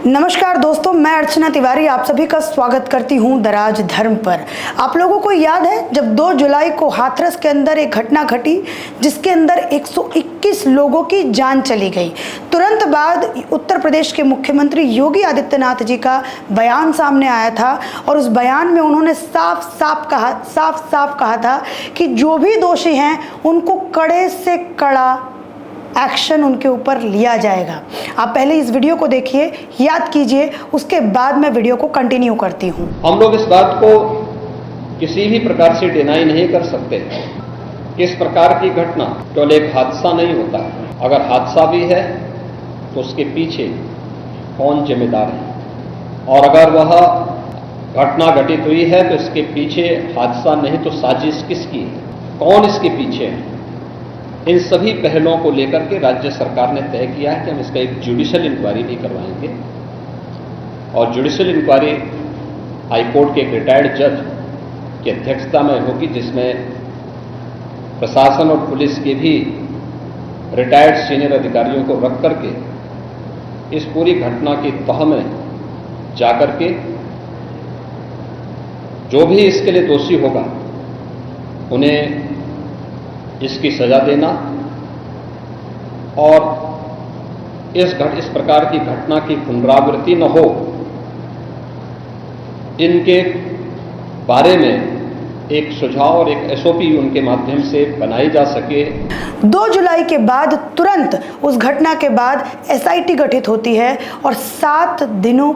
नमस्कार दोस्तों, मैं अर्चना तिवारी आप सभी का स्वागत करती हूं दराज धर्म पर। आप लोगों को याद है जब 2 जुलाई को हाथरस के अंदर एक घटना घटी जिसके अंदर 121 लोगों की जान चली गई। तुरंत बाद उत्तर प्रदेश के मुख्यमंत्री योगी आदित्यनाथ जी का बयान सामने आया था और उस बयान में उन्होंने साफ साफ कहा था कि जो भी दोषी हैं उनको कड़े से कड़ा एक्शन उनके ऊपर लिया जाएगा। आप पहले इस वीडियो को देखिए, याद कीजिए, उसके बाद मैं वीडियो को कंटिन्यू करती हूँ। हम लोग इस बात को किसी भी प्रकार से डिनाई नहीं कर सकते कि इस प्रकार की घटना केवल एक हादसा नहीं होता है। अगर हादसा भी है तो उसके पीछे कौन जिम्मेदार है, और अगर वह घटना घटित हुई है तो इसके पीछे हादसा नहीं तो साजिश किसकी है, कौन इसके पीछे है। इन सभी पहलुओं को लेकर के राज्य सरकार ने तय किया है कि हम इसका एक जुडिशियल इंक्वायरी भी करवाएंगे, और जुडिशियल इंक्वायरी हाईकोर्ट के एक रिटायर्ड जज की अध्यक्षता में होगी, जिसमें प्रशासन और पुलिस के भी रिटायर्ड सीनियर अधिकारियों को रख करके इस पूरी घटना की तह में जाकर के जो भी इसके लिए दोषी होगा उन्हें इसकी सजा देना, और इस प्रकार की घटना की पुनरावृत्ति न हो, इनके बारे में एक सुझाव और एक एसओपी उनके माध्यम से बनाई जा सके। 2 जुलाई के बाद तुरंत उस घटना के बाद एसआईटी गठित होती है और 7 दिनों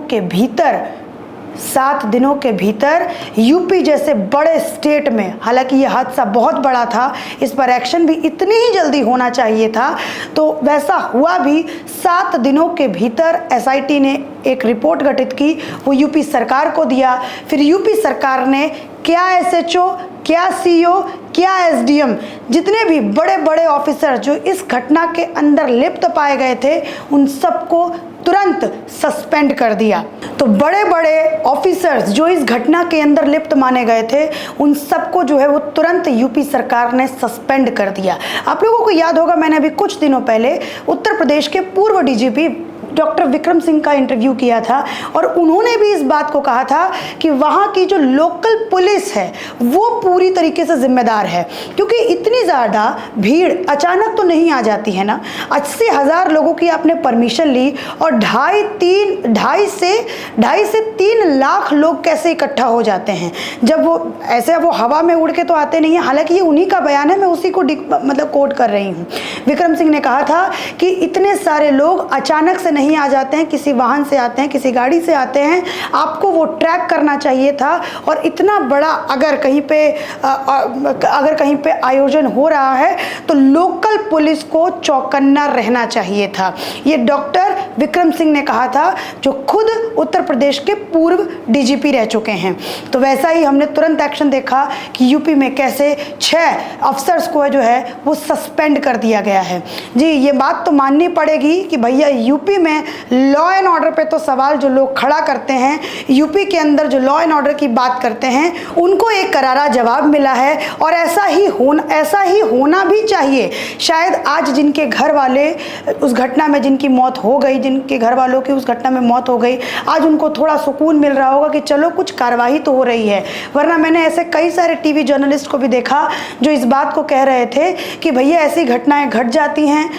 के भीतर यूपी जैसे बड़े स्टेट में, हालांकि यह हादसा बहुत बड़ा था, इस पर एक्शन भी इतनी ही जल्दी होना चाहिए था, तो वैसा हुआ भी। 7 दिनों के भीतर एसआईटी ने एक रिपोर्ट गठित की, वो यूपी सरकार को दिया। फिर यूपी सरकार ने क्या एसएचओ, क्या सीईओ, क्या एसडीएम, जितने भी बड़े बड़े ऑफिसर जो इस घटना के अंदर लिप्त पाए गए थे, उन सबको तुरंत सस्पेंड कर दिया। तो बड़े बड़े ऑफिसर्स जो इस घटना के अंदर लिप्त माने गए थे, उन सबको जो है वो तुरंत यूपी सरकार ने सस्पेंड कर दिया। आप लोगों को याद होगा, मैंने अभी कुछ दिनों पहले उत्तर प्रदेश के पूर्व डीजीपी डॉक्टर विक्रम सिंह का इंटरव्यू किया था और उन्होंने भी इस बात को कहा था कि वहाँ की जो लोकल पुलिस है वो पूरी तरीके से जिम्मेदार है, क्योंकि इतनी ज़्यादा भीड़ अचानक तो नहीं आ जाती है ना। 80,000 लोगों की आपने परमिशन ली और 2.5 से 3 लाख लोग कैसे इकट्ठा हो जाते हैं, जब वो हवा में उड़ के तो आते नहीं है। हालांकि ये उन्हीं का बयान है, मैं उसी को कोट कर रही हूँ। विक्रम सिंह ने कहा था कि इतने सारे लोग अचानक से नहीं आ जाते हैं, किसी वाहन से आते हैं, किसी गाड़ी से आते हैं, आपको वो ट्रैक करना चाहिए था। और इतना बड़ा अगर कहीं पे आयोजन हो रहा है तो लोकल पुलिस को चौकन्ना रहना चाहिए था। ये डॉक्टर विक्रम सिंह ने कहा था, जो खुद उत्तर प्रदेश के पूर्व डीजीपी रह चुके हैं। तो वैसा ही हमने तुरंत एक्शन देखा कि यूपी में कैसे 6 अफसर्स को जो है वो सस्पेंड कर दिया गया है। जी, ये बात तो माननी पड़ेगी कि भैया यूपी में लॉ एंड ऑर्डर पे तो सवाल जो लोग खड़ा करते हैं, यूपी के अंदर जो लॉ एंड ऑर्डर की बात करते हैं, उनको एक करारा जवाब मिला है और ऐसा ही होना भी चाहिए। शायद आज जिनके घर वाले उस घटना में जिनकी मौत हो गई, जिनके घर वालों की उस घटना में मौत हो गई, आज उनको थोड़ा सुकून मिल रहा होगा कि चलो कुछ कार्रवाई तो हो रही है। वरना मैंने ऐसे कई सारे टीवी जर्नलिस्ट को भी देखा जो इस बात को कह रहे थे कि भैया ऐसी घटनाएं घट जाती हैं,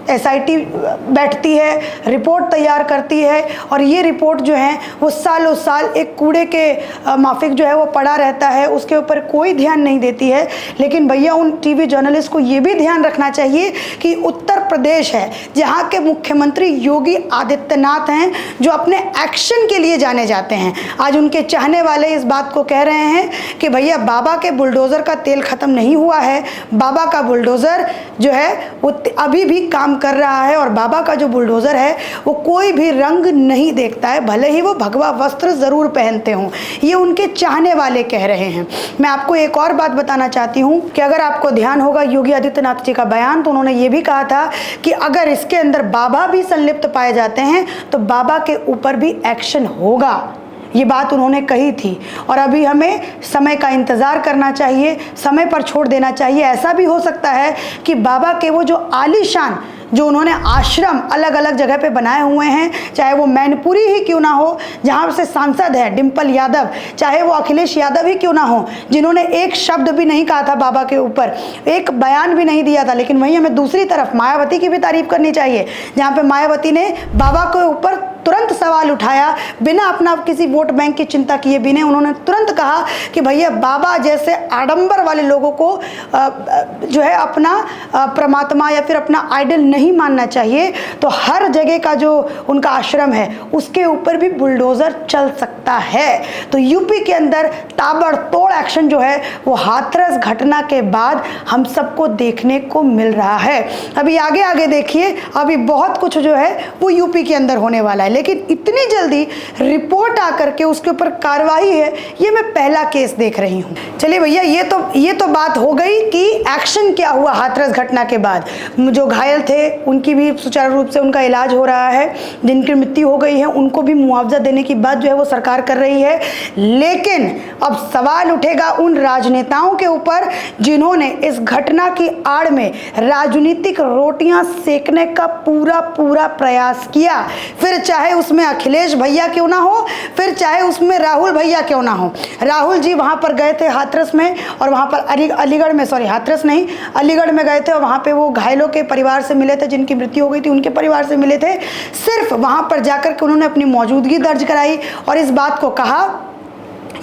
एसआईटी बैठती है, रिपोर्ट तैयार करती है और ये रिपोर्ट जो है वो सालों साल एक कूड़े के माफिक जो है वो पड़ा रहता है, उसके ऊपर कोई ध्यान नहीं देती है। लेकिन भैया उन टीवी जर्नलिस्ट को ये भी ध्यान रखना चाहिए कि उत्तर प्रदेश है जहाँ के मुख्यमंत्री योगी आदित्यनाथ हैं, जो अपने एक्शन के लिए जाने जाते हैं। आज उनके चाहने वाले इस बात को कह रहे हैं कि भैया बाबा के बुलडोज़र का तेल ख़त्म नहीं हुआ है, बाबा का बुलडोज़र जो है वो अभी भी काम कर रहा है, और बाबा का जो बुलडोज़र है वो कोई भी रंग नहीं देखता है, भले ही वो भगवा वस्त्र ज़रूर पहनते हों। ये उनके चाहने वाले कह रहे हैं। मैं आपको एक और बात बताना चाहती हूँ कि अगर आपको ध्यान होगा योगी आदित्यनाथ जी का बयान, तो उन्होंने ये भी कहा था कि अगर इसके अंदर बाबा भी संलिप्त पाए जाते हैं तो बाबा के ऊपर भी एक्शन होगा। ये बात उन्होंने कही थी और अभी हमें समय का इंतज़ार करना चाहिए, समय पर छोड़ देना चाहिए। ऐसा भी हो सकता है कि बाबा के वो जो आलीशान जो उन्होंने आश्रम अलग अलग जगह पे बनाए हुए हैं, चाहे वो मैनपुरी ही क्यों ना हो जहाँ से सांसद है डिम्पल यादव, चाहे वो अखिलेश यादव ही क्यों ना हो जिन्होंने एक शब्द भी नहीं कहा था बाबा के ऊपर, एक बयान भी नहीं दिया था। लेकिन वहीं हमें दूसरी तरफ मायावती की भी तारीफ करनी चाहिए, जहाँ पे मायावती ने बाबा के ऊपर तुरंत सवाल उठाया बिना अपना किसी वोट बैंक की चिंता किए बिना। उन्होंने तुरंत कहा कि भैया बाबा जैसे आडंबर वाले लोगों को जो है अपना परमात्मा या फिर अपना आइडल नहीं मानना चाहिए। तो हर जगह का जो उनका आश्रम है उसके ऊपर भी बुलडोजर चल सकता है। तो यूपी के अंदर ताबड़तोड़ एक्शन जो है वो हाथरस घटना के बाद हम सबको देखने को मिल रहा है। अभी आगे आगे देखिए, अभी बहुत कुछ जो है वो यूपी के अंदर होने वाला है, लेकिन इतनी जल्दी रिपोर्ट आकर के उसके ऊपर कार्रवाई है, ये मैं पहला केस देख रही हूँ। चलिए भैया, ये तो बात हो गई कि एक्शन क्या हुआ हाथरस घटना के बाद। जो घायल थे उनकी भी सुचारू रूप से उनका इलाज हो रहा है, जिनकी मृत्यु हो गई है उनको भी मुआवजा देने की बात जो है वो सरकार कर रही है। लेकिन अब सवाल उठेगा उन राजनेताओं के ऊपर जिन्होंने इस घटना की आड़ में राजनीतिक रोटियां सेकने का पूरा प्रयास किया, फिर चाहे उसमें अखिलेश भैया क्यों ना हो, फिर चाहे उसमें राहुल भैया क्यों ना हो। राहुल जी वहां पर गए थे हाथरस में, और वहां पर अलीगढ़ में, सॉरी हाथरस नहीं, अलीगढ़ में गए थे और वहां पे वो घायलों के परिवार से मिले थे, जिनकी मृत्यु हो गई थी उनके परिवार से मिले थे। सिर्फ वहां पर जाकर के उन्होंने अपनी मौजूदगी दर्ज कराई और इस बात को कहा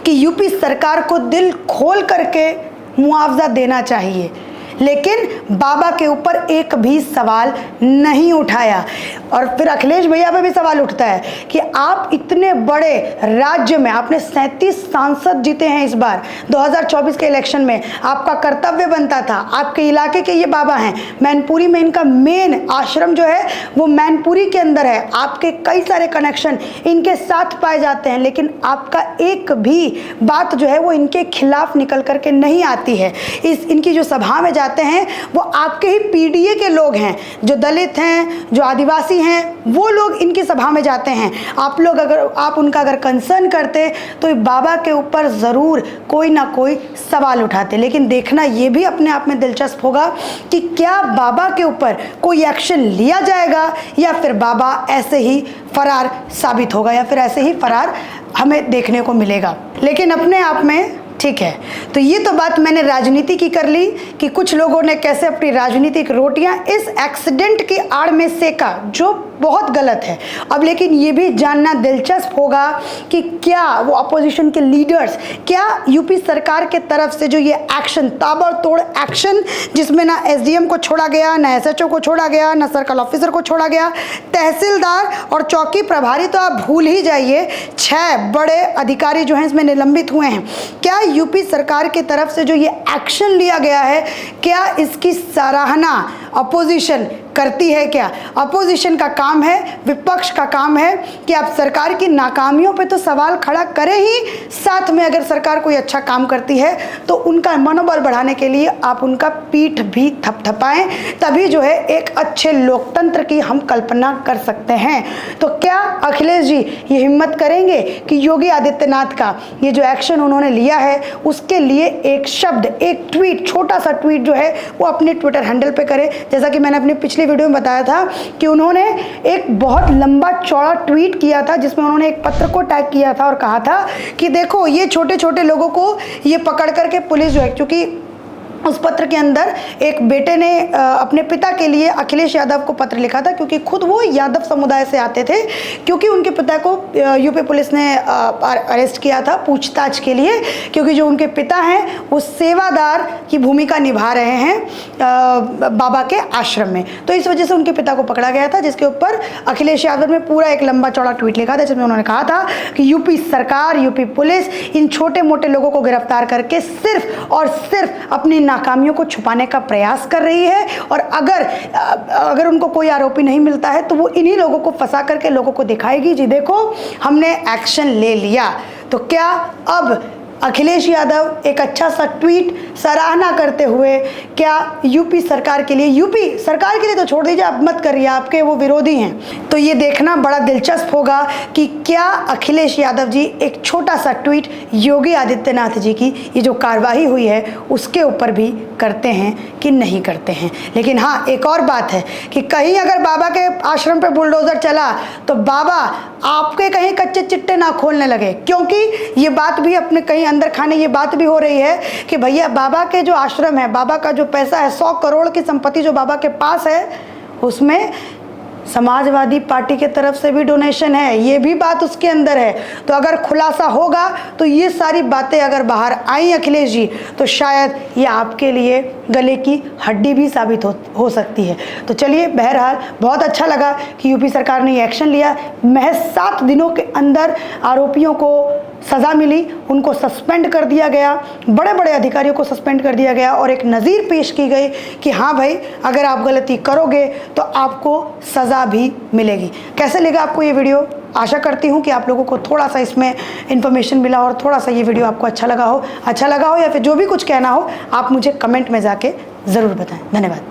कि यूपी सरकार को दिल खोल करके मुआवजा देना चाहिए, लेकिन बाबा के ऊपर एक भी सवाल नहीं उठाया। और फिर अखिलेश भैया पे भी सवाल उठता है कि आप इतने बड़े राज्य में आपने 37 सांसद जीते हैं इस बार 2024 के इलेक्शन में, आपका कर्तव्य बनता था, आपके इलाके के ये बाबा हैं, मैनपुरी में इनका मेन आश्रम जो है वो मैनपुरी के अंदर है, आपके कई सारे कनेक्शन इनके साथ पाए जाते हैं, लेकिन आपका एक भी बात जो है वो इनके खिलाफ निकल करके नहीं आती है। इनकी जो सभा में जाते हैं वो आपके ही पीडीए के लोग हैं, जो दलित हैं, जो आदिवासी हैं, वो लोग इनकी सभा में जाते हैं। आप लोग आप उनका अगर कंसर्न करते तो बाबा के ऊपर ज़रूर कोई ना कोई सवाल उठाते। लेकिन देखना ये भी अपने आप में दिलचस्प होगा कि क्या बाबा के ऊपर कोई एक्शन लिया जाएगा या फिर बाबा ऐसे ही फरार साबित होगा, या फिर ऐसे ही फरार हमें देखने को मिलेगा। लेकिन अपने आप में ठीक है, तो ये तो बात मैंने राजनीति की कर ली कि कुछ लोगों ने कैसे अपनी राजनीतिक रोटियां इस एक्सीडेंट की आड़ में सेका, जो बहुत गलत है। अब लेकिन ये भी जानना दिलचस्प होगा कि क्या वो अपोजिशन के लीडर्स, क्या यूपी सरकार के तरफ से जो ये एक्शन, ताबड़तोड़ एक्शन, जिसमें ना एसडीएम को छोड़ा गया, ना एसएचओ को छोड़ा गया, ना सर्कल ऑफिसर को छोड़ा गया, तहसीलदार और चौकी प्रभारी तो आप भूल ही जाइए, 6 बड़े अधिकारी जो हैं इसमें निलंबित हुए हैं। क्या यूपी सरकार की तरफ से जो ये एक्शन लिया गया है, क्या इसकी सराहना अपोजिशन करती है? क्या अपोजिशन का काम है, विपक्ष का काम है कि आप सरकार की नाकामियों पे तो सवाल खड़ा करें ही, साथ में अगर सरकार कोई अच्छा काम करती है तो उनका मनोबल बढ़ाने के लिए आप उनका पीठ भी थपथपाएं, तभी जो है एक अच्छे लोकतंत्र की हम कल्पना कर सकते हैं। तो क्या अखिलेश जी ये हिम्मत करेंगे कि योगी आदित्यनाथ का ये जो एक्शन उन्होंने लिया है उसके लिए एक शब्द, एक ट्वीट, छोटा सा ट्वीट जो है वो अपने ट्विटर हैंडल पे करें? जैसा कि मैंने अपनी पिछली वीडियो में बताया था कि उन्होंने एक बहुत लंबा चौड़ा ट्वीट किया था जिसमें उन्होंने एक पत्र को टैग किया था और कहा था कि देखो ये छोटे छोटे लोगों को ये पकड़ करके पुलिस जो है, क्योंकि उस पत्र के अंदर एक बेटे ने अपने पिता के लिए अखिलेश यादव को पत्र लिखा था, क्योंकि खुद वो यादव समुदाय से आते थे, क्योंकि उनके पिता को यूपी पुलिस ने अरेस्ट किया था पूछताछ के लिए, क्योंकि जो उनके पिता हैं वो सेवादार की भूमिका निभा रहे हैं बाबा के आश्रम में। तो इस वजह से उनके पिता को पकड़ा गया था, जिसके ऊपर अखिलेश यादव ने पूरा एक लंबा चौड़ा ट्वीट लिखा था जिसमें उन्होंने कहा था कि यूपी सरकार, यूपी पुलिस इन छोटे मोटे लोगों को गिरफ्तार करके सिर्फ और सिर्फ अपनी नाकामियों को छुपाने का प्रयास कर रही है, और अगर उनको कोई आरोपी नहीं मिलता है तो वो इन्हीं लोगों को फंसा करके लोगों को दिखाएगी, जी देखो हमने एक्शन ले लिया। तो क्या अब अखिलेश यादव एक अच्छा सा ट्वीट सराहना करते हुए क्या यूपी सरकार के लिए, यूपी सरकार के लिए तो छोड़ दीजिए, आप मत करिए, आपके वो विरोधी हैं, तो ये देखना बड़ा दिलचस्प होगा कि क्या अखिलेश यादव जी एक छोटा सा ट्वीट योगी आदित्यनाथ जी की ये जो कार्रवाई हुई है उसके ऊपर भी करते हैं कि नहीं करते हैं। लेकिन हाँ, एक और बात है कि कहीं अगर बाबा के आश्रम पे बुलडोजर चला तो बाबा आपके कहीं कच्चे चिट्टे ना खोलने लगे, क्योंकि ये बात भी अपने कहीं अंदर खाने ये बात भी हो रही है कि भैया बाबा के जो आश्रम है, बाबा का जो पैसा है, 100 करोड़ की संपत्ति जो बाबा के पास है, उसमें समाजवादी पार्टी के तरफ से भी डोनेशन है, ये भी बात उसके अंदर है। तो अगर खुलासा होगा तो ये सारी बातें अगर बाहर आई अखिलेश जी, तो शायद ये आपके लिए गले की हड्डी भी साबित हो सकती है। तो चलिए, बहरहाल बहुत अच्छा लगा कि यूपी सरकार ने ये एक्शन लिया। महज 7 दिनों के अंदर आरोपियों को सज़ा मिली, उनको सस्पेंड कर दिया गया, बड़े बड़े अधिकारियों को सस्पेंड कर दिया गया और एक नज़ीर पेश की गई कि हाँ भाई, अगर आप गलती करोगे तो आपको सज़ा भी मिलेगी। कैसे लगा आपको ये वीडियो? आशा करती हूँ कि आप लोगों को थोड़ा सा इसमें इन्फॉर्मेशन मिला और थोड़ा सा ये वीडियो आपको अच्छा लगा हो या फिर जो भी कुछ कहना हो आप मुझे कमेंट में जाके ज़रूर बताएं। धन्यवाद।